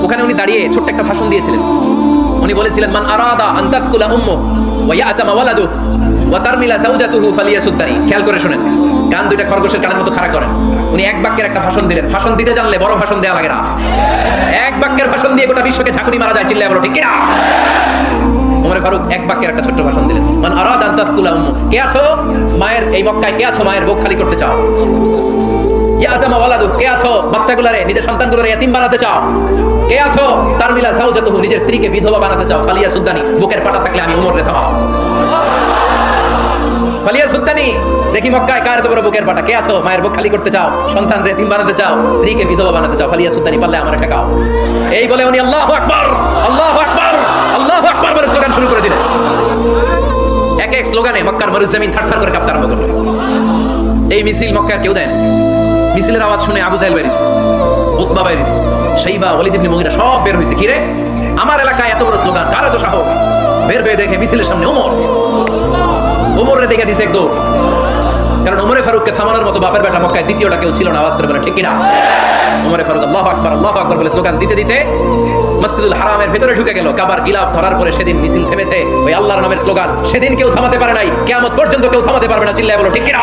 ওখানে উনি দাঁড়িয়ে ছোট্ট একটা ভাষণ দিয়েছিলেন। উনি বলেছিলেন, মান আরাদা আন তাসকুলা উম্মু ওয়া ইয়াতামা ওয়ালাদু ওয়া তারমিলা যাওজাতুহু ফালিয়াসুদ্দানি। খেয়াল করে শুনেন, কান দুইটা খরগোশের কানের মতো খাড়া করেন। উনি এক বাক্যের একটা ভাষণ দিলেন। ভাষণ দিতে জানলে বড় ভাষণ দেয়া লাগে না। এক বাক্যের ভাষণ দিয়ে গোটা বিশ্বকে ঝাঁকুনি মারা যায়। চিল্লায় বলো ঠিক কিনা? ওমর ফারুক এক বাক্যের একটা ছোট্ট ভাষণ দিলেন, মান আরাদা আন তাসকুলা উম্মু। কে আছো মায়ের এই মক্কায়? কে আছো মায়ের বুক খালি করতে চাও? ইয়াতামা ওয়ালাদু। কে আছো বাচ্চাগুলোরে, নিজের সন্তানগুলোরে ইতিম বানাতে চাও? কে আছো তারমিলা যাওজাতুহু, নিজের স্ত্রীকে বিধবা বানাতে চাও? ফালিয়াসুদ্দানি। বুকের পাটা থাকলে আমি ওমর রে থামাও। ফালিয়াসুদ্দানি। দেখি মক্কায় কার এত বড় বুকের পাটা? কে আছো মায়ের বুক খালি করতে চাও, সন্তান রে ইতিম বানাতে চাও, স্ত্রীকে বিধবা বানাতে চাও? ফালিয়াসুদ্দানি। পারলে আমারে ঠেকাও। এই বলে উনি আল্লাহু আকবার, আল্লাহু আকবার, আল্লাহু আকবার বলে স্লোগান শুরু করে দিলেন। এক এক স্লোগানে মক্কার মরুজমিন থারথার করে কাঁপতে আরম্ভ করলো। এই মিছিল মক্কার কেউ দেন। মিছিলের আওয়াজ শুনে আবু জাহেল বেরিস, উতবা বেরিস, শাইবা, ওয়ালিদ ইবনে মুগিরা সব বের হইছে। কি রে, আমার এলাকায় এত বড় স্লোগান, কার এত সাহস? বের হয়ে দেখে মিছিলের সামনে ওমর। ওমরে দেখে দিছে এক দৌড়। কারণ ওমরে ফারুককে থামানোর মতো বাপের বেটা মক্কায় দ্বিতীয়টা কেউ ছিল না। আওয়াজ করে বলে ঠিক কিনা? ওমরে ফারুক আল্লাহু আকবার, আল্লাহু আকবার বলে স্লোগান দিতে দিতে মসজিদুল হারামের ভিতরে ঢুকে গেল। কাবার গিলাফ ধরার পরে সেদিন মিছিল থেমেছে। ওই আল্লাহর নামের স্লোগান সেদিন কেউ থামাতে পারে নাই, কিয়ামত পর্যন্ত কেউ থামাতে পারবে না। চিল্লায় বলো ঠিক কিনা?